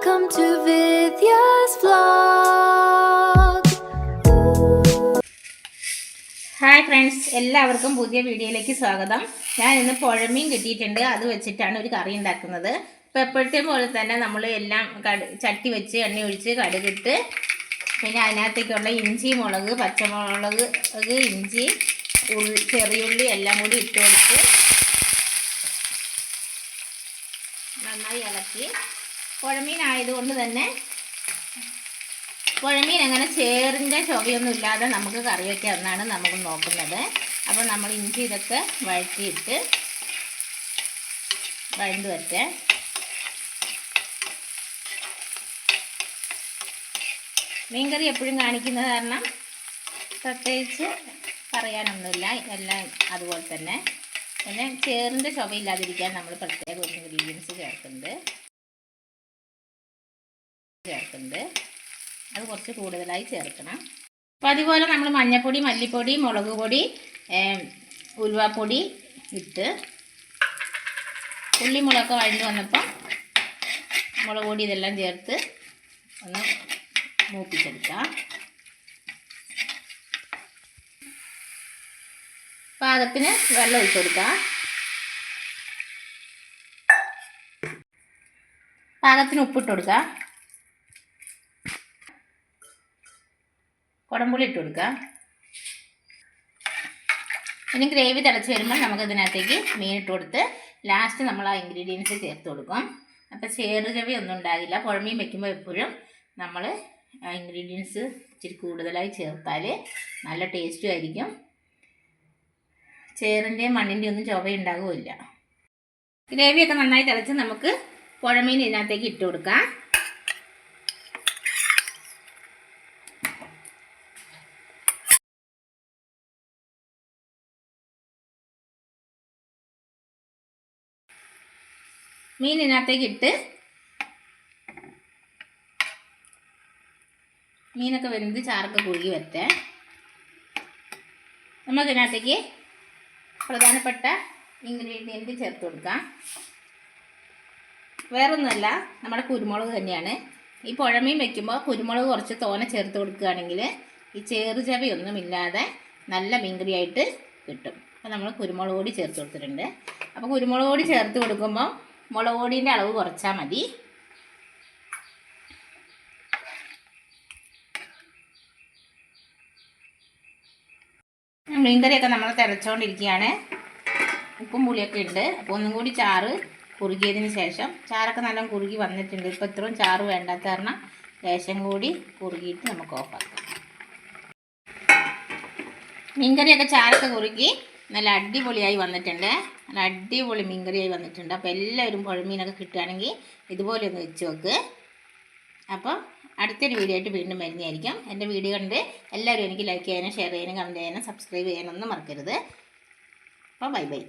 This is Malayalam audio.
Welcome to Vidya's vlog. Hi friends, എല്ലാവർക്കും പുതിയ വീഡിയോയിലേക്ക് സ്വാഗതം. ഞാൻ ഇന്ന് പുഴമീൻ കിട്ടിയിട്ടുണ്ട്. അത് വെച്ചിട്ടാണ് ഒരു കറി ഉണ്ടാക്കുന്നത്. ഇപ്പോൾ എപ്പോഴത്തെ പോലെ തന്നെ നമ്മൾ എല്ലാം ചട്ടി വെച്ച് എണ്ണ ഒഴിച്ച് കടുകിട്ട് പിന്നെ അതിനകത്തേക്കുള്ള ഇഞ്ചി, മുളക്, പച്ചമുളക്, ഇഞ്ചി, ചെറിയുള്ളി എല്ലാം കൂടി ഇട്ട് കൊടുത്ത് നന്നായി ഇളക്കി. പുഴമീൻ ആയതുകൊണ്ട് തന്നെ പുഴമീൻ അങ്ങനെ ചേറിൻ്റെ ചുവയൊന്നും ഇല്ലാതെ നമുക്ക് കറി വയ്ക്കാമെന്നാണ് നമുക്ക് നോക്കുന്നത്. അപ്പോൾ നമ്മൾ ഇഞ്ചി ഇതൊക്കെ വഴറ്റിയിട്ട് വഴണ്ട് വരട്ടെ. മീൻകറി എപ്പോഴും കാണിക്കുന്നത് കാരണം പ്രത്യേകിച്ച് പറയാനൊന്നുമില്ല, എല്ലാം അതുപോലെ തന്നെ. പിന്നെ ചേറിൻ്റെ ചുവയില്ലാതിരിക്കാൻ നമ്മൾ പ്രത്യേക ഇൻഗ്രീഡിയൻസ് ചേർക്കുന്നുണ്ട്. അത് കുറച്ച് കൂടുതലായി ചേർക്കണം. അപ്പോൾ അതുപോലെ നമ്മൾ മഞ്ഞൾപ്പൊടി, മല്ലിപ്പൊടി, മുളക് പൊടി, ഉലുവാപ്പൊടി ഇട്ട് ഉള്ളി മുളകൊക്കെ വഴണ്ട് വന്നപ്പോൾ മുളക് പൊടി ഇതെല്ലാം ചേർത്ത് ഒന്ന് മൂപ്പിച്ചെടുക്കാം. പാകത്തിന് വെള്ളം ഒഴിച്ച് കൊടുക്കാം. പാകത്തിന് ഉപ്പിട്ട് കൊടുക്കാം. കുടംപുളി ഇട്ട് കൊടുക്കുക. ഇനി ഗ്രേവി തിളച്ച് വരുമ്പോൾ നമുക്ക് ഇതിനകത്തേക്ക് മീൻ ഇട്ട് കൊടുത്ത് ലാസ്റ്റ് നമ്മൾ ആ ഇൻഗ്രീഡിയൻസ് ചേർത്ത് കൊടുക്കും. അപ്പോൾ ചേറുചവി ഒന്നും ഉണ്ടാകില്ല. പുഴമീൻ വെക്കുമ്പോൾ എപ്പോഴും നമ്മൾ ആ ഇൻഗ്രീഡിയൻസ് ഇച്ചിരി കൂടുതലായി ചേർത്താൽ നല്ല ടേസ്റ്റും ആയിരിക്കും. ചേറിൻ്റെയും മണ്ണിൻ്റെയും ഒന്നും ചുവ ഉണ്ടാകുമില്ല. ഗ്രേവിയൊക്കെ നന്നായി തിളച്ച് നമുക്ക് പുഴമീൻ ഇതിനകത്തേക്ക് ഇട്ട് കൊടുക്കാം. മീൻ ഇതിനകത്തേക്ക് ഇട്ട് മീനൊക്കെ വെന്ത് ചാറൊക്കെ കുറുകി വരട്ടെ. നമുക്കിതിനകത്തേക്ക് പ്രധാനപ്പെട്ട ഇൻഗ്രീഡിയൻറ്റ് ചേർത്ത് കൊടുക്കാം. വേറൊന്നുമല്ല, നമ്മുടെ കുരുമുളക് തന്നെയാണ്. ഈ പുഴമീൻ വയ്ക്കുമ്പോൾ കുരുമുളക് കുറച്ച് തോനെ ചേർത്ത് കൊടുക്കുകയാണെങ്കിൽ ഈ ചേറുചവയൊന്നുമില്ലാതെ നല്ല മീൻകറി ആയിട്ട് കിട്ടും. അപ്പോൾ നമ്മൾ കുരുമുളക് പൊടി ചേർത്ത് കൊടുത്തിട്ടുണ്ട്. അപ്പോൾ കുരുമുളക് പൊടി ചേർത്ത് കൊടുക്കുമ്പോൾ മുളക് പൊടീൻ്റെ അളവ് കുറച്ചാൽ മതി. മീൻകറിയൊക്കെ നമ്മൾ തിളച്ചുകൊണ്ടിരിക്കുകയാണ്. ഉപ്പും പുളിയൊക്കെ ഉണ്ട്. അപ്പോൾ ഒന്നും കൂടി ചാറ് കുറുകിയതിന് ശേഷം, ചാറൊക്കെ നല്ല കുറുകി വന്നിട്ടുണ്ട്. ഇപ്പോൾ ഇത്രയും ചാറ് വേണ്ടാത്ത കാരണം ലേശം കൂടി കുറുകിയിട്ട് നമുക്ക് ഓഫാക്കാം. മീൻകറിയൊക്കെ ചാറൊക്കെ കുറുകി നല്ല അടിപൊളിയായി വന്നിട്ടുണ്ട്. നല്ല അടിപൊളി മീൻകറിയായി വന്നിട്ടുണ്ട്. അപ്പോൾ എല്ലാവരും പുഴമീനൊക്കെ കിട്ടുകയാണെങ്കിൽ ഇതുപോലെ ഒന്ന് വെച്ച് നോക്ക്. അപ്പോൾ അടുത്തൊരു വീഡിയോ ആയിട്ട് വീണ്ടും വരുന്നതായിരിക്കും. എൻ്റെ വീഡിയോ കണ്ട് എല്ലാവരും എനിക്ക് ലൈക്ക് ചെയ്യാനും ഷെയർ ചെയ്യാനും കമൻറ്റ് ചെയ്യാനും സബ്സ്ക്രൈബ് ചെയ്യാനൊന്നും മറക്കരുത്. അപ്പോൾ ബൈ ബൈ.